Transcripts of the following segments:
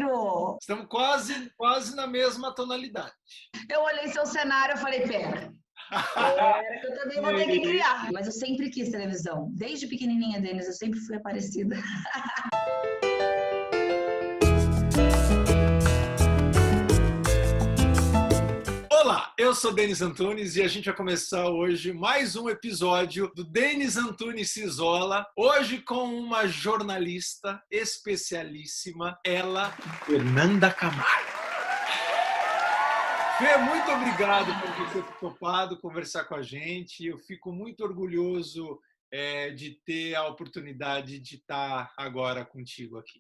Jairo! Estamos quase na mesma tonalidade. Eu olhei seu cenário e falei, pera, que eu também vou ter que criar. Mas eu sempre quis televisão. Desde pequenininha, Denis, eu sempre fui Aparecida. Olá, eu sou Denis Antunes e a gente vai começar hoje mais um episódio do Denis Antunes se Isola. Hoje com uma jornalista especialíssima, ela, Fernanda Camargo. Fê, muito obrigado por você ter topado conversar com a gente. Eu fico muito orgulhoso de ter a oportunidade de estar agora contigo aqui.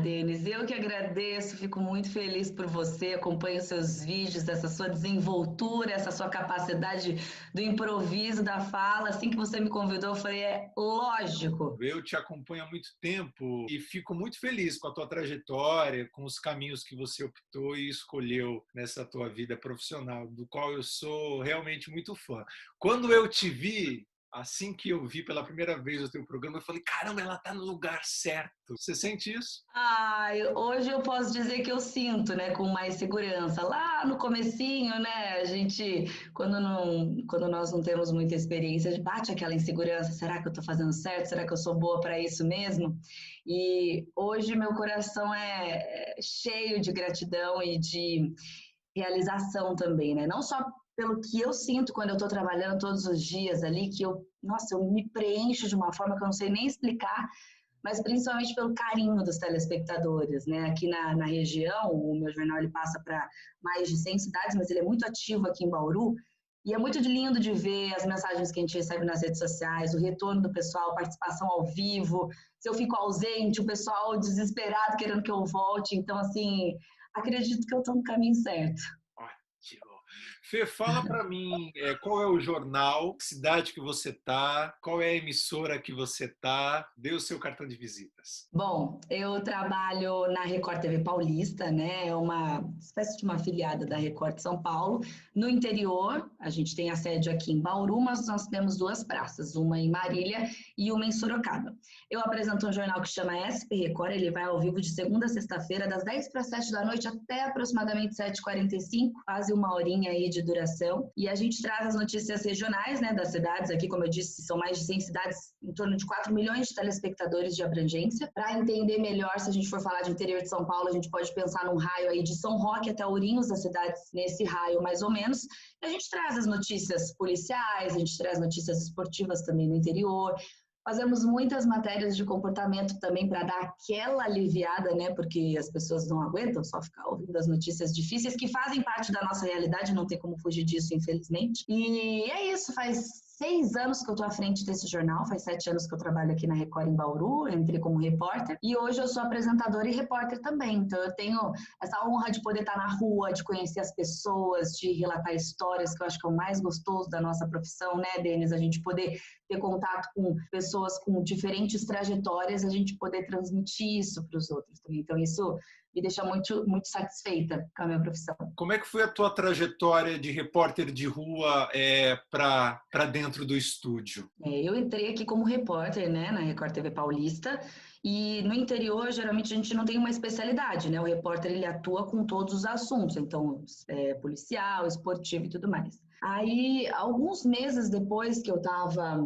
Denis, eu que agradeço, fico muito feliz por você, acompanho seus vídeos, essa sua desenvoltura, essa sua capacidade do improviso, da fala. Assim que você me convidou, eu falei, é lógico. Eu te acompanho há muito tempo e fico muito feliz com a tua trajetória, com os caminhos que você optou e escolheu nessa tua vida profissional, do qual eu sou realmente muito fã. Quando eu te vi, assim que eu vi pela primeira vez o teu programa, eu falei, caramba, ela está no lugar certo. Você sente isso? Hoje eu posso dizer que eu sinto, né, com mais segurança. Lá no comecinho, né, a gente, quando nós não temos muita experiência, bate aquela insegurança, será que eu estou fazendo certo? Será que eu sou boa para isso mesmo? E hoje meu coração é cheio de gratidão e de realização também, né? Não só pelo que eu sinto quando eu estou trabalhando todos os dias ali, que eu me preencho de uma forma que eu não sei nem explicar, mas principalmente pelo carinho dos telespectadores, né? Aqui na região, o meu jornal ele passa para mais de 100 cidades, mas ele é muito ativo aqui em Bauru, e é muito lindo de ver as mensagens que a gente recebe nas redes sociais, o retorno do pessoal, participação ao vivo, se eu fico ausente, o pessoal desesperado querendo que eu volte, então, assim, acredito que eu estou no caminho certo. Fê, fala para mim qual é o jornal, que cidade que você está, qual é a emissora que você está, dê o seu cartão de visitas. Bom, eu trabalho na Record TV Paulista, né? É uma espécie de uma afiliada da Record de São Paulo. No interior, a gente tem a sede aqui em Bauru, mas nós temos duas praças, uma em Marília e uma em Sorocaba. Eu apresento um jornal que chama SP Record, ele vai ao vivo de segunda a sexta-feira, das 10 para 7 da noite até aproximadamente 7h45, quase uma horinha aí de duração. E a gente traz as notícias regionais, né, das cidades. Aqui, como eu disse, são mais de 100 cidades, em torno de 4 milhões de telespectadores de abrangência. Para entender melhor, se a gente for falar de interior de São Paulo, a gente pode pensar num raio aí de São Roque até Ourinhos, das cidades nesse raio mais ou menos. E a gente traz as notícias policiais, a gente traz notícias esportivas também no interior. Fazemos muitas matérias de comportamento também para dar aquela aliviada, né? Porque as pessoas não aguentam só ficar ouvindo as notícias difíceis, que fazem parte da nossa realidade, não tem como fugir disso, infelizmente. E é isso, faz 6 anos que eu estou à frente desse jornal, faz 7 anos que eu trabalho aqui na Record em Bauru, entrei como repórter, e hoje eu sou apresentadora e repórter também. Então eu tenho essa honra de poder estar na rua, de conhecer as pessoas, de relatar histórias, que eu acho que é o mais gostoso da nossa profissão, né, Denis? A gente poder ter contato com pessoas com diferentes trajetórias, a gente poder transmitir isso para os outros também. Então isso me deixa muito, muito satisfeita com a minha profissão. Como é que foi a tua trajetória de repórter de rua para dentro do estúdio? Eu entrei aqui como repórter, né, na Record TV Paulista, e no interior, geralmente, a gente não tem uma especialidade, né? O repórter, ele atua com todos os assuntos, então, policial, esportivo e tudo mais. Aí, alguns meses depois que eu estava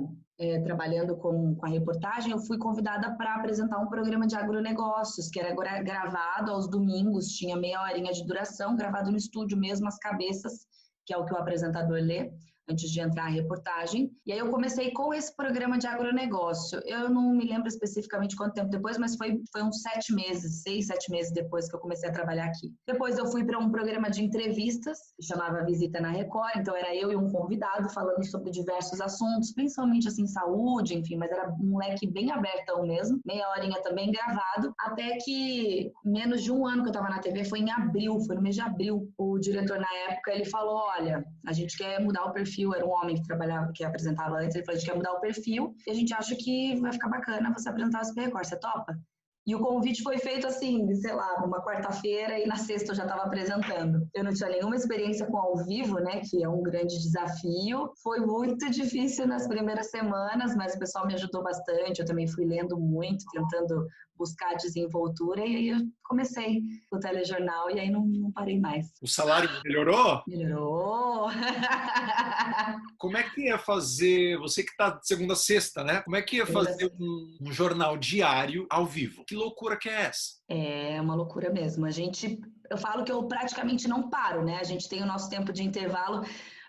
trabalhando com a reportagem, eu fui convidada para apresentar um programa de agronegócios, que era gravado aos domingos, tinha meia horinha de duração, gravado no estúdio mesmo, as cabeças, que é o que o apresentador lê antes de entrar a reportagem. E aí eu comecei com esse programa de agronegócio. Eu não me lembro especificamente quanto tempo depois, mas foi uns 7 meses, 6, 7 meses depois que eu comecei a trabalhar aqui. Depois eu fui para um programa de entrevistas, que chamava Visita na Record, então era eu e um convidado falando sobre diversos assuntos, principalmente assim, saúde, enfim, mas era um leque bem abertão mesmo, meia horinha também gravado, até que menos de um ano que eu estava na TV, foi em abril, foi no mês de abril, o diretor na época, ele falou, olha, a gente quer mudar o perfil, era um homem que trabalhava, que apresentava antes, ele falou, a gente quer mudar o perfil e a gente acha que vai ficar bacana você apresentar o SP Record, você topa? E o convite foi feito assim, sei lá, numa quarta-feira e na sexta eu já estava apresentando. Eu não tinha nenhuma experiência com ao vivo, né, que é um grande desafio. Foi muito difícil nas primeiras semanas, mas o pessoal me ajudou bastante. Eu também fui lendo muito, tentando buscar desenvoltura e aí eu comecei o telejornal e aí não parei mais. O salário melhorou? Melhorou! Como é que é fazer, você que está de segunda a sexta, né? Como é que é fazer um jornal diário ao vivo? Que loucura que é essa? É uma loucura mesmo. Eu falo que eu praticamente não paro, né? A gente tem o nosso tempo de intervalo,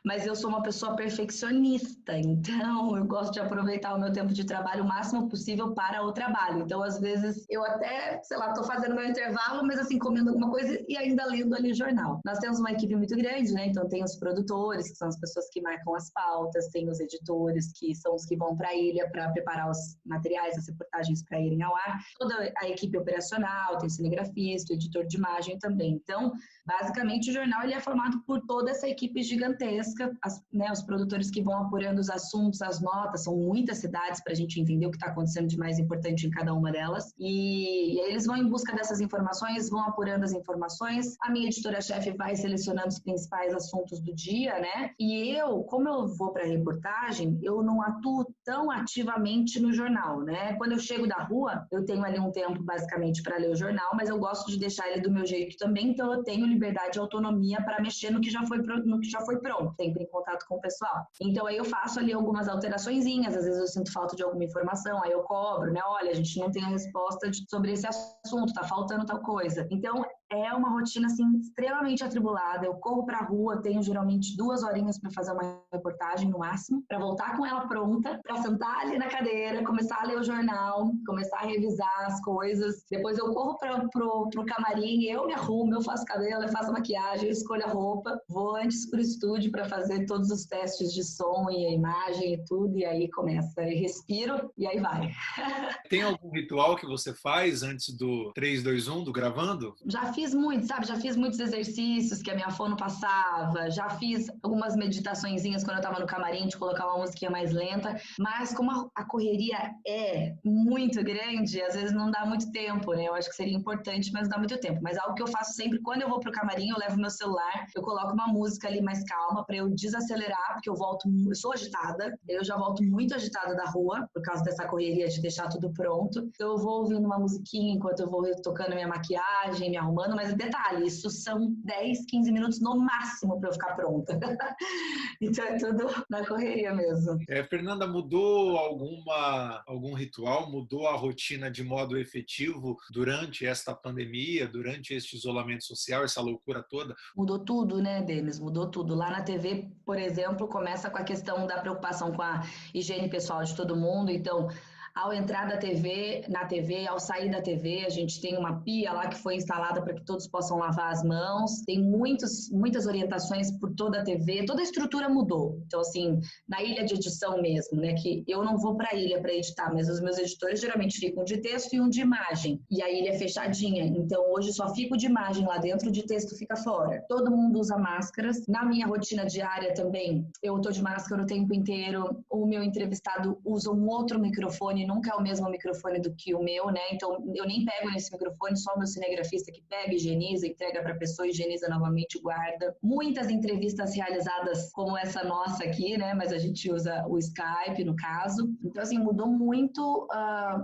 mas eu sou uma pessoa perfeccionista, então eu gosto de aproveitar o meu tempo de trabalho o máximo possível para o trabalho. Então, às vezes, eu até, sei lá, tô fazendo meu intervalo, mas assim, comendo alguma coisa e ainda lendo ali o jornal. Nós temos uma equipe muito grande, né? Então, tem os produtores, que são as pessoas que marcam as pautas, tem os editores, que são os que vão para a ilha para preparar os materiais, as reportagens para irem ao ar. Toda a equipe operacional, tem o cinegrafista, o editor de imagem também. Então, basicamente, o jornal ele é formado por toda essa equipe gigantesca, né, os produtores que vão apurando os assuntos, as notas, são muitas cidades para a gente entender o que está acontecendo de mais importante em cada uma delas. E aí eles vão em busca dessas informações, vão apurando as informações. A minha editora-chefe vai selecionando os principais assuntos do dia, né? E eu, como eu vou para a reportagem, eu não atuo tão ativamente no jornal, né? Quando eu chego da rua, eu tenho ali um tempo basicamente para ler o jornal, mas eu gosto de deixar ele do meu jeito também, então eu tenho liberdade e autonomia para mexer no que já foi pronto, sempre em contato com o pessoal. Então aí eu faço ali algumas alteraçõezinhas, às vezes eu sinto falta de alguma informação, aí eu cobro, né? Olha, a gente não tem a resposta sobre esse assunto, tá faltando tal coisa. Então é uma rotina assim extremamente atribulada. Eu corro para a rua, tenho geralmente 2 horinhas para fazer uma reportagem no máximo, para voltar com ela pronta, para sentar ali na cadeira, começar a ler o jornal, começar a revisar as coisas. Depois eu corro pro camarim, eu me arrumo, eu faço cabelo, eu faço maquiagem, eu escolho a roupa, vou antes pro estúdio para fazer todos os testes de som e a imagem e tudo, e aí começa, eu respiro e aí vai. Tem algum ritual que você faz antes do 3, 2, 1, do gravando? Já fiz muito, sabe? Já fiz muitos exercícios que a minha fono passava, já fiz algumas meditaçõezinhas quando eu tava no camarim de colocar uma musiquinha mais lenta, mas como a correria é muito grande, às vezes não dá muito tempo, né? Eu acho que seria importante, mas não dá muito tempo. Mas algo que eu faço sempre, quando eu vou pro camarim, eu levo meu celular, eu coloco uma música ali mais calma para eu desacelerar, porque eu sou agitada, eu já volto muito agitada da rua, por causa dessa correria de deixar tudo pronto. Então eu vou ouvindo uma musiquinha enquanto eu vou tocando minha maquiagem, me arrumando, mas detalhe, isso são 10, 15 minutos no máximo para eu ficar pronta. Então é tudo na correria mesmo. Fernanda, mudou algum ritual, mudou a rotina de modo efetivo durante esta pandemia, durante este isolamento social, essa loucura toda? Mudou tudo, né, Denis? Mudou tudo. Lá na TV, por exemplo, começa com a questão da preocupação com a higiene pessoal de todo mundo. Então, ao entrar na TV, ao sair da TV, a gente tem uma pia lá que foi instalada para que todos possam lavar as mãos. Tem muitas orientações por toda a TV, toda a estrutura mudou. Então, assim, na ilha de edição mesmo, né, que eu não vou para a ilha para editar, mas os meus editores geralmente ficam de texto e um de imagem. E a ilha é fechadinha, então hoje só fico de imagem lá dentro, de texto fica fora. Todo mundo usa máscaras. Na minha rotina diária também, eu tô de máscara o tempo inteiro. O meu entrevistado usa um outro microfone, nunca é o mesmo microfone do que o meu, né? Então, eu nem pego nesse microfone, só o meu cinegrafista que pega, higieniza, entrega para a pessoa, higieniza novamente e guarda. Muitas entrevistas realizadas como essa nossa aqui, né? Mas a gente usa o Skype, no caso. Então, assim, mudou muito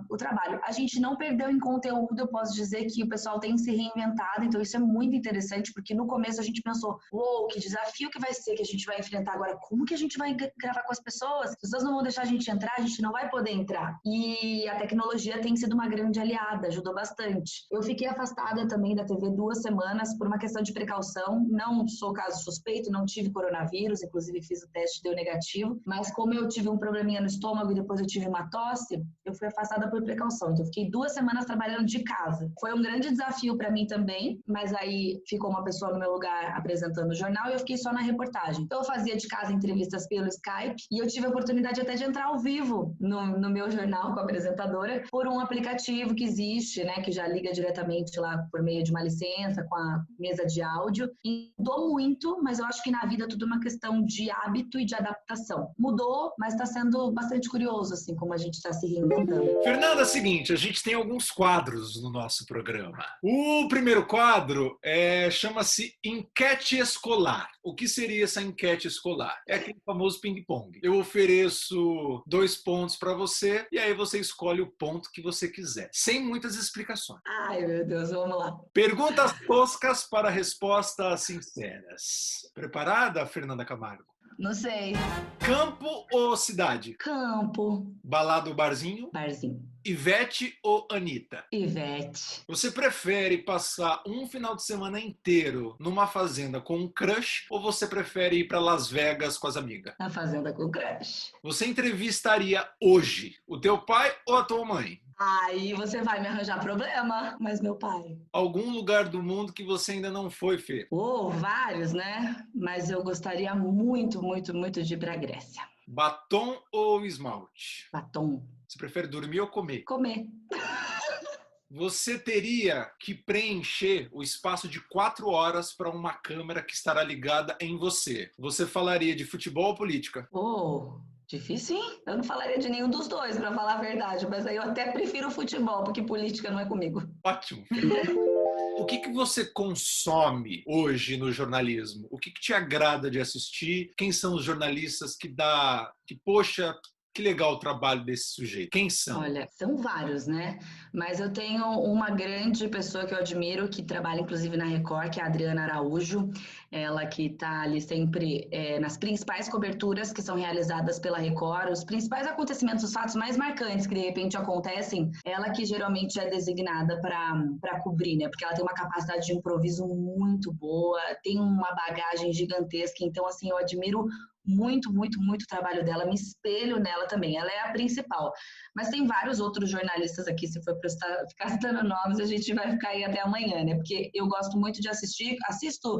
o trabalho. A gente não perdeu em conteúdo, eu posso dizer que o pessoal tem se reinventado, então isso é muito interessante, porque no começo a gente pensou, uou, que desafio que vai ser que a gente vai enfrentar agora, como que a gente vai gravar com as pessoas? As pessoas não vão deixar a gente entrar, a gente não vai poder entrar. E a tecnologia tem sido uma grande aliada, ajudou bastante. Eu fiquei afastada também da TV 2 semanas por uma questão de precaução, não sou caso suspeito, não tive coronavírus, inclusive fiz o teste, deu negativo, mas como eu tive um probleminha no estômago e depois eu tive uma tosse, eu fui afastada por precaução, então eu fiquei 2 semanas trabalhando de casa. Foi um grande desafio para mim também, mas aí ficou uma pessoa no meu lugar apresentando o jornal e eu fiquei só na reportagem. Então eu fazia de casa entrevistas pelo Skype e eu tive a oportunidade até de entrar ao vivo no meu jornal com a apresentadora por um aplicativo que existe, né, que já liga diretamente lá por meio de uma licença com a mesa de áudio. E mudou muito, mas eu acho que na vida tudo é uma questão de hábito e de adaptação. Mudou, mas está sendo bastante curioso, assim, como a gente está se reinventando. Fernanda, é o seguinte, a gente tem alguns quadros no nosso programa. O primeiro quadro chama-se Enquete Escolar. O que seria essa enquete escolar? É aquele famoso ping-pong. Eu ofereço 2 pontos para você e aí você escolhe o ponto que você quiser, sem muitas explicações. Ai, meu Deus, vamos lá. Perguntas toscas para respostas sinceras. Preparada, Fernanda Camargo? Não sei. Campo ou cidade? Campo. Balada ou barzinho? Barzinho. Ivete ou Anitta? Ivete. Você prefere passar um final de semana inteiro numa fazenda com um crush ou você prefere ir para Las Vegas com as amigas? Na fazenda com crush. Você entrevistaria hoje o teu pai ou a tua mãe? Aí você vai me arranjar problema, mas meu pai. Algum lugar do mundo que você ainda não foi, Fê? Vários, né? Mas eu gostaria muito, muito, muito de ir pra Grécia. Batom ou esmalte? Batom. Você prefere dormir ou comer? Comer. Você teria que preencher o espaço de 4 horas para uma câmera que estará ligada em você. Você falaria de futebol ou política? Difícil, hein? Eu não falaria de nenhum dos dois, pra falar a verdade. Mas aí eu até prefiro futebol, porque política não é comigo. Ótimo. O que você consome hoje no jornalismo? O que te agrada de assistir? Quem são os jornalistas poxa, que legal o trabalho desse sujeito? Quem são? Olha, são vários, né? Mas eu tenho uma grande pessoa que eu admiro, que trabalha inclusive na Record, que é a Adriana Araújo. Ela que está ali sempre nas principais coberturas que são realizadas pela Record, os principais acontecimentos, os fatos mais marcantes que de repente acontecem, ela que geralmente é designada para cobrir, né? Porque ela tem uma capacidade de improviso muito boa, tem uma bagagem gigantesca. Então, assim, eu admiro muito, muito, muito o trabalho dela, me espelho nela também, ela é a principal. Mas tem vários outros jornalistas aqui, se for para ficar citando nomes, a gente vai ficar aí até amanhã, né? Porque eu gosto muito de assisto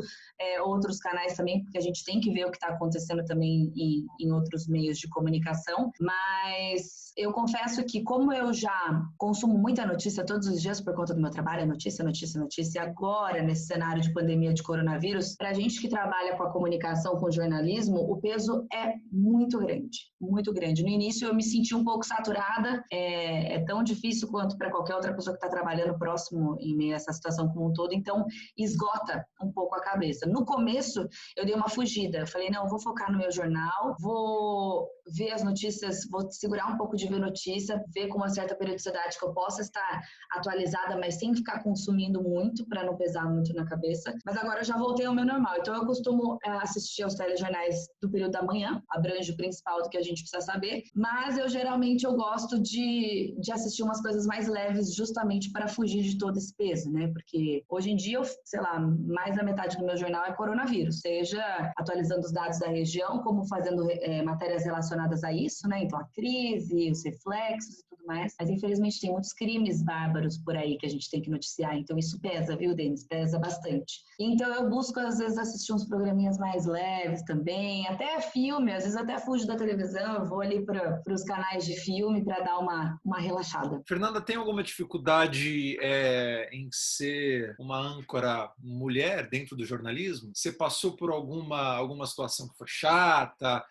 outros canais também, porque a gente tem que ver o que está acontecendo também em outros meios de comunicação, mas eu confesso que como eu já consumo muita notícia todos os dias por conta do meu trabalho, é notícia, notícia, notícia, e agora nesse cenário de pandemia de coronavírus, para a gente que trabalha com a comunicação, com o jornalismo, o peso é muito grande, muito grande. No início eu me senti um pouco saturada, é tão difícil quanto para qualquer outra pessoa que está trabalhando próximo em meio a essa situação como um todo, então esgota um pouco a cabeça. No começo eu dei uma fugida, eu falei, não, eu vou focar no meu jornal, vou ver as notícias, vou segurar um pouco de ver notícia, ver com uma certa periodicidade que eu possa estar atualizada, mas sem ficar consumindo muito, para não pesar muito na cabeça. Mas agora eu já voltei ao meu normal, então eu costumo assistir aos telejornais do período da manhã, abrange o principal do que a gente precisa saber, mas eu gosto de assistir umas coisas mais leves justamente para fugir de todo esse peso, né? Porque hoje em dia, sei lá, mais da metade do meu jornal é coronavírus, seja atualizando os dados da região, como fazendo matérias relacionadas a isso, né? Então a crise, os reflexos e tudo mais, mas infelizmente tem muitos crimes bárbaros por aí que a gente tem que noticiar, então isso pesa, viu, Denis? Pesa bastante. Então eu busco às vezes assistir uns programinhas mais leves também, até filme, às vezes até fujo da televisão, eu vou ali para os canais de filme para dar uma relaxada. Fernanda, tem alguma dificuldade em ser uma âncora mulher dentro do jornalismo? Você passou por alguma situação que foi chata?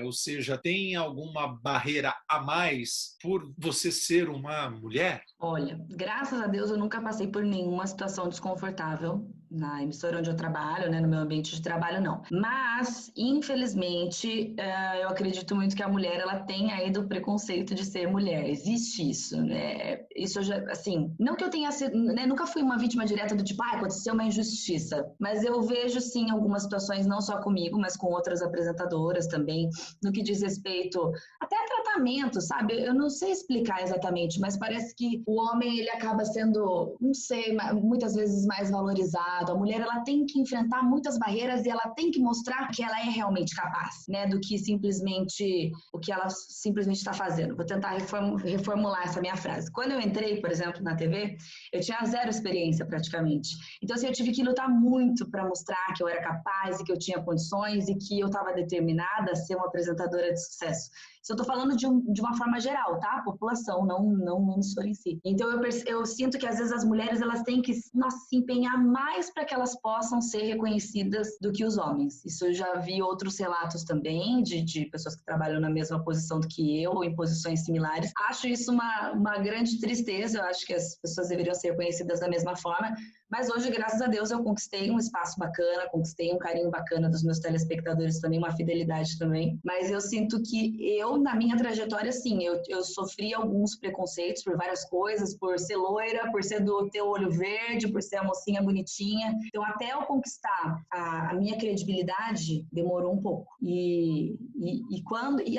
Ou seja, tem alguma barreira a mais por você ser uma mulher? Olha, graças a Deus eu nunca passei por nenhuma situação desconfortável na emissora onde eu trabalho, né, no meu ambiente de trabalho, não. Mas, infelizmente, eu acredito muito que a mulher, ela tem aí do preconceito de ser mulher. Existe isso, né? Isso já, assim, não que eu tenha sido, né, nunca fui uma vítima direta do tipo, aconteceu uma injustiça. Mas eu vejo, sim, algumas situações, não só comigo, mas com outras apresentadoras também, no que diz respeito até a tratamento, sabe? Eu não sei explicar exatamente, mas parece que o homem, ele acaba sendo, não sei, muitas vezes mais valorizado. A mulher, ela tem que enfrentar muitas barreiras e ela tem que mostrar que ela é realmente capaz, né, do que simplesmente o que ela simplesmente está fazendo. Vou tentar reformular essa minha frase. Quando eu entrei, por exemplo, na TV, eu tinha zero experiência praticamente. Então, assim, eu tive que lutar muito para mostrar que eu era capaz e que eu tinha condições e que eu estava determinada a ser uma apresentadora de sucesso. Isso eu estou falando de uma forma geral, tá? População, não emissora em si. Então, eu sinto que, às vezes, as mulheres, elas têm que, se empenhar mais para que elas possam ser reconhecidas do que os homens. Isso eu já vi outros relatos também de pessoas que trabalham na mesma posição do que eu, ou em posições similares. Acho isso uma grande tristeza. Eu acho que as pessoas deveriam ser reconhecidas da mesma forma. Mas hoje, graças a Deus, eu conquistei um espaço bacana, conquistei um carinho bacana dos meus telespectadores também, uma fidelidade também. Mas eu sinto que eu na minha trajetória, sim, eu sofri alguns preconceitos por várias coisas, por ser loira, por ser do ter o olho verde, por ser a mocinha bonitinha. Então, até eu conquistar a minha credibilidade, demorou um pouco. E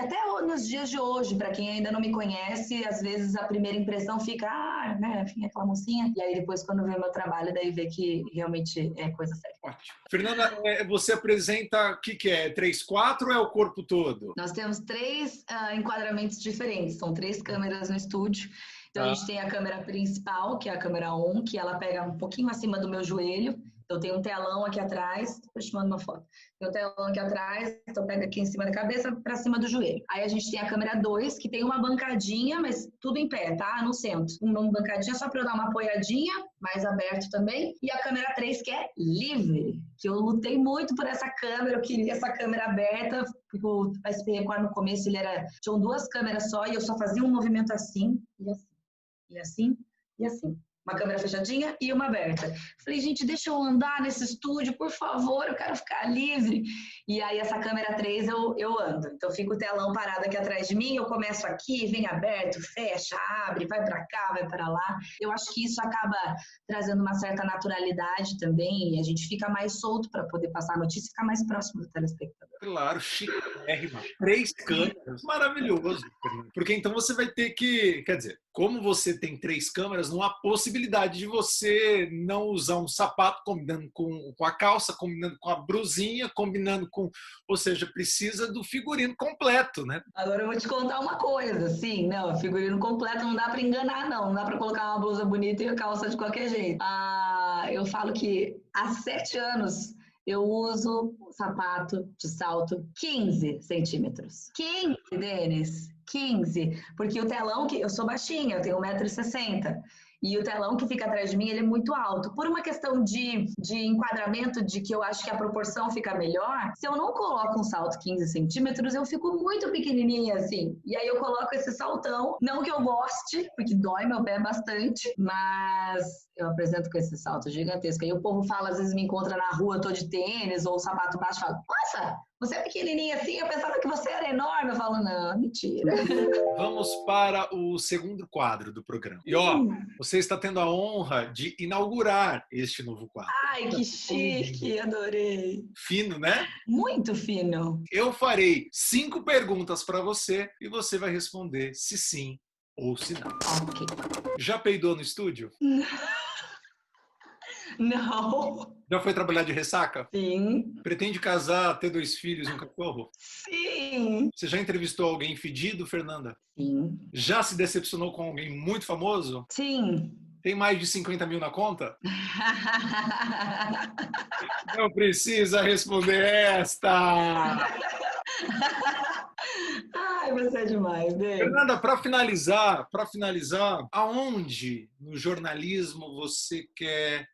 até nos dias de hoje, para quem ainda não me conhece, às vezes a primeira impressão fica, né, enfim, aquela mocinha. E aí depois, quando vê meu trabalho, daí vê que realmente é coisa séria. Ótimo. Fernanda, você apresenta o que é? 3/4 ou é o corpo todo? Nós temos 3 enquadramentos diferentes, são 3 câmeras no estúdio. Então, a gente tem a câmera principal, que é a câmera 1, que ela pega um pouquinho acima do meu joelho. Então, tem um telão aqui atrás, estou te mandando uma foto. Tem um telão aqui atrás, então pega aqui em cima da cabeça para cima do joelho. Aí a gente tem a câmera 2, que tem uma bancadinha, mas tudo em pé, tá? No centro. Uma bancadinha só para eu dar uma apoiadinha, mais aberto também. E a câmera 3, que é livre, que eu lutei muito por essa câmera, eu queria essa câmera aberta, porque o SP-Record no começo tinham 2 câmeras só e eu só fazia um movimento assim, e assim, e assim, e assim. Uma câmera fechadinha e uma aberta. Falei, gente, deixa eu andar nesse estúdio, por favor, eu quero ficar livre. E aí, essa câmera 3 eu ando. Então, fica o telão parado aqui atrás de mim, eu começo aqui, vem aberto, fecha, abre, vai para cá, vai para lá. Eu acho que isso acaba trazendo uma certa naturalidade também, e a gente fica mais solto para poder passar a notícia e ficar mais próximo do telespectador. Claro, chiquérrima. 3 câmeras, maravilhoso. Porque então você vai ter que, quer dizer, como você tem 3 câmeras, não há possibilidade de você não usar um sapato combinando com a calça, combinando com a brusinha, combinando com... Ou seja, precisa do figurino completo, né? Agora eu vou te contar uma coisa, sim, não, figurino completo não dá para enganar, não dá para colocar uma blusa bonita e a calça de qualquer jeito. Eu falo que há 7 anos eu uso sapato de salto 15 centímetros. 15, Denis, 15. Porque o telão, que eu sou baixinha, eu tenho 1,60 m. E o telão que fica atrás de mim, ele é muito alto. Por uma questão de enquadramento, de que eu acho que a proporção fica melhor, se eu não coloco um salto 15 centímetros, eu fico muito pequenininha assim. E aí eu coloco esse saltão, não que eu goste, porque dói meu pé bastante, mas eu apresento com esse salto gigantesco. Aí o povo fala, às vezes me encontra na rua, eu tô de tênis ou sapato baixo, fala, nossa, você é pequenininha assim, eu pensava que você era enorme. Eu falo, não, mentira. Vamos para o segundo quadro do programa. E você está tendo a honra de inaugurar este novo quadro. Ai, que chique, adorei. Fino, né? Muito fino. Eu farei 5 perguntas para você e você vai responder se sim ou se não. Ok. Já peidou no estúdio? Não. Já foi trabalhar de ressaca? Sim. Pretende casar, ter 2 filhos e um cachorro? Sim. Você já entrevistou alguém fedido, Fernanda? Sim. Já se decepcionou com alguém muito famoso? Sim. Tem mais de 50 mil na conta? Não precisa responder esta! Ai, você é demais, Dê. Fernanda, para finalizar, aonde no jornalismo você quer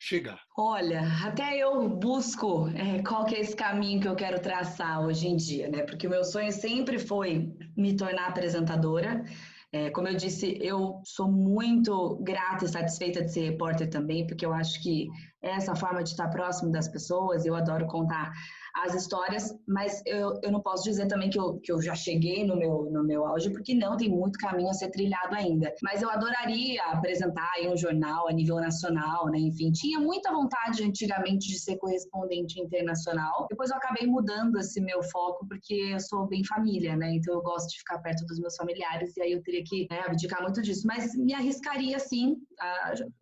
chegar? Olha, até eu busco qual que é esse caminho que eu quero traçar hoje em dia, né? Porque o meu sonho sempre foi me tornar apresentadora. Como eu disse, eu sou muito grata e satisfeita de ser repórter também, porque eu acho que essa forma de estar próximo das pessoas, eu adoro contar as histórias, mas eu não posso dizer também que eu já cheguei no meu auge, porque não, tem muito caminho a ser trilhado ainda. Mas eu adoraria apresentar em um jornal a nível nacional, né? Enfim, tinha muita vontade antigamente de ser correspondente internacional. Depois eu acabei mudando esse meu foco, porque eu sou bem família, né? Então eu gosto de ficar perto dos meus familiares, e aí eu teria que abdicar muito disso. Mas me arriscaria sim,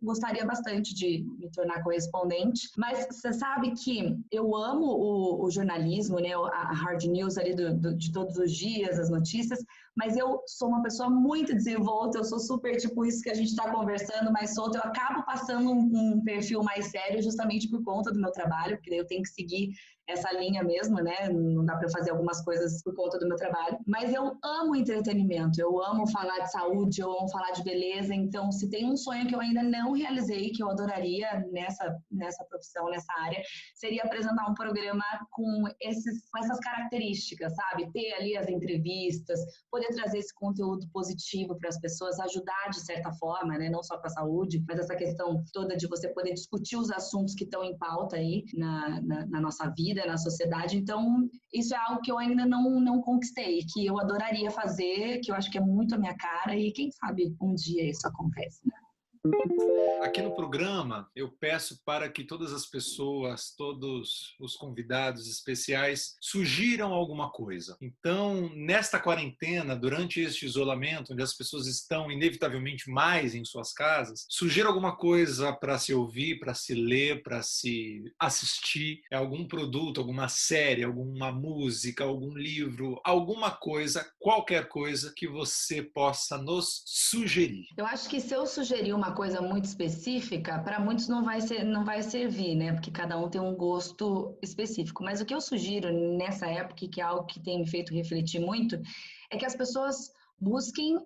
gostaria bastante de me tornar correspondente. Mas você sabe que eu amo o jornalismo, né, a hard news ali de todos os dias, as notícias, mas eu sou uma pessoa muito desenvolta, eu sou super tipo isso que a gente está conversando, mais solta, eu acabo passando um perfil mais sério justamente por conta do meu trabalho, porque daí eu tenho que seguir essa linha mesmo, né? Não dá para eu fazer algumas coisas por conta do meu trabalho. Mas eu amo entretenimento, eu amo falar de saúde, eu amo falar de beleza. Então, se tem um sonho que eu ainda não realizei, que eu adoraria nessa profissão, nessa área, seria apresentar um programa com essas características, sabe? Ter ali as entrevistas, poder trazer esse conteúdo positivo para as pessoas, ajudar de certa forma, né? Não só com a saúde, mas essa questão toda de você poder discutir os assuntos que estão em pauta aí na nossa vida, reconhecida na sociedade. Então, isso é algo que eu ainda não conquistei, que eu adoraria fazer, que eu acho que é muito a minha cara, e quem sabe um dia isso acontece, né? Aqui no programa, eu peço para que todas as pessoas, todos os convidados especiais, sugiram alguma coisa. Então, nesta quarentena, durante este isolamento, onde as pessoas estão inevitavelmente mais em suas casas, sugira alguma coisa para se ouvir, para se ler, para se assistir, algum produto, alguma série, alguma música, algum livro, alguma coisa, qualquer coisa que você possa nos sugerir. Eu acho que se eu sugerir uma coisa muito específica, para muitos não vai servir, né? Porque cada um tem um gosto específico. Mas o que eu sugiro nessa época, que é algo que tem me feito refletir muito, é que as pessoas busquem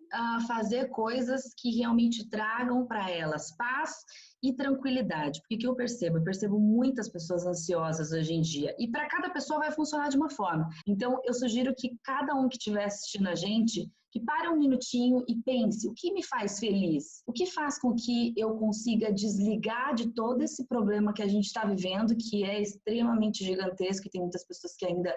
fazer coisas que realmente tragam para elas paz e tranquilidade. Porque o que eu percebo? Eu percebo muitas pessoas ansiosas hoje em dia. E para cada pessoa vai funcionar de uma forma. Então, eu sugiro que cada um que estiver assistindo a gente, que pare um minutinho e pense, o que me faz feliz? O que faz com que eu consiga desligar de todo esse problema que a gente está vivendo, que é extremamente gigantesco, e tem muitas pessoas que ainda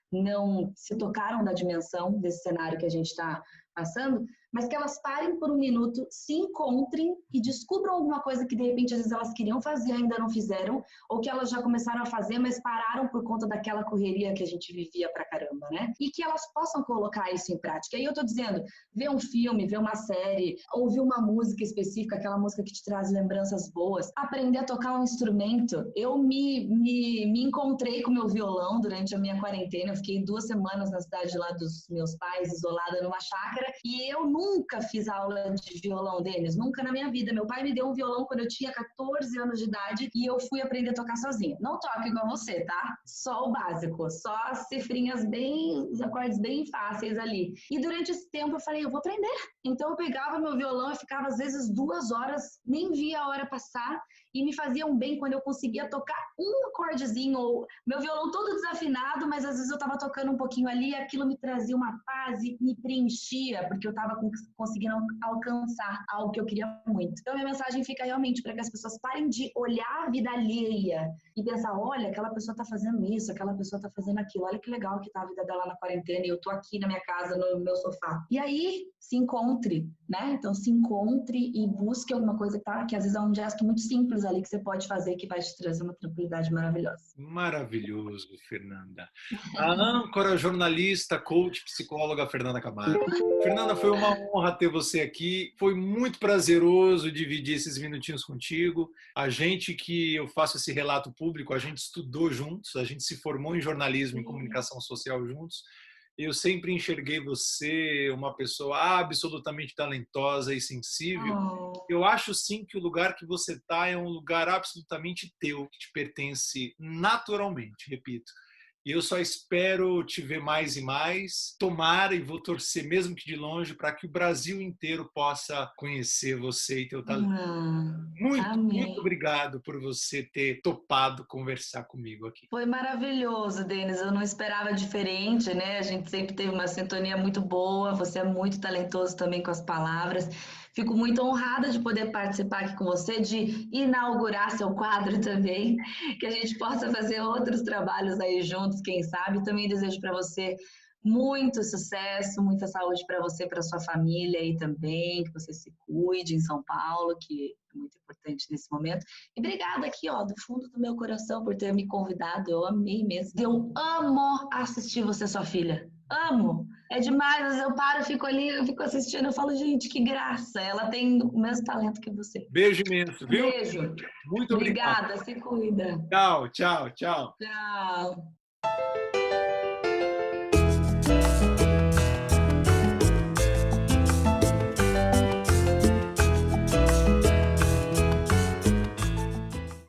não se tocaram da dimensão desse cenário que a gente está passando, mas que elas parem por um minuto, se encontrem e descubram alguma coisa que de repente às vezes elas queriam fazer e ainda não fizeram, ou que elas já começaram a fazer, mas pararam por conta daquela correria que a gente vivia pra caramba, né? E que elas possam colocar isso em prática. E aí eu tô dizendo, ver um filme, ver uma série, ouvir uma música específica, aquela música que te traz lembranças boas, aprender a tocar um instrumento. Eu me encontrei com o meu violão durante a minha quarentena, eu fiquei 2 semanas na cidade lá dos meus pais, isolada numa chácara, e eu nunca fiz aula de violão, Denis, nunca na minha vida. Meu pai me deu um violão quando eu tinha 14 anos de idade e eu fui aprender a tocar sozinha. Não toco igual você, tá? Só o básico, só as cifrinhas bem, os acordes bem fáceis ali. E durante esse tempo eu falei, eu vou aprender. Então eu pegava meu violão e ficava às vezes 2 horas, nem via a hora passar, e me fazia um bem quando eu conseguia tocar um acordezinho, ou meu violão todo desafinado, mas às vezes eu estava tocando um pouquinho ali e aquilo me trazia uma paz e me preenchia, porque eu estava conseguindo alcançar algo que eu queria muito. Então a minha mensagem fica realmente para que as pessoas parem de olhar a vida alheia e pensar, olha, aquela pessoa está fazendo isso, aquela pessoa está fazendo aquilo, olha que legal que tá a vida dela na quarentena e eu tô aqui na minha casa, no meu sofá. E aí, se encontre, né? Então se encontre e busque alguma coisa que às vezes é um gesto muito simples ali que você pode fazer que vai te trazer uma tranquilidade maravilhosa. Maravilhoso, Fernanda. A âncora, jornalista, coach, psicóloga Fernanda Camargo. Fernanda, foi uma honra ter você aqui. Foi muito prazeroso dividir esses minutinhos contigo. A gente que eu faço esse relato público, a gente estudou juntos, a gente se formou em jornalismo e comunicação social juntos. Eu sempre enxerguei você uma pessoa absolutamente talentosa e sensível. Eu acho sim que o lugar que você está é um lugar absolutamente teu, que te pertence naturalmente, repito. E eu só espero te ver mais e mais. Tomara e vou torcer, mesmo que de longe, para que o Brasil inteiro possa conhecer você e teu talento. Muito Amém. obrigado por você ter topado conversar comigo aqui. Foi maravilhoso, Denis. Eu não esperava diferente, né? A gente sempre teve uma sintonia muito boa. Você é muito talentoso também com as palavras. Fico muito honrada de poder participar aqui com você, de inaugurar seu quadro também, que a gente possa fazer outros trabalhos aí juntos, quem sabe. Também desejo para você muito sucesso, muita saúde para você, para sua família aí também, que você se cuide em São Paulo, que é muito importante nesse momento. E obrigada aqui, ó, do fundo do meu coração por ter me convidado. Eu amei mesmo. Eu amo assistir você, sua filha. Amo. É demais. Às vezes eu paro, fico ali, eu fico assistindo, eu falo, gente, que graça. Ela tem o mesmo talento que você. Beijo imenso, viu? Beijo. Muito obrigado. Obrigada, se cuida. Tchau, tchau, tchau. Tchau.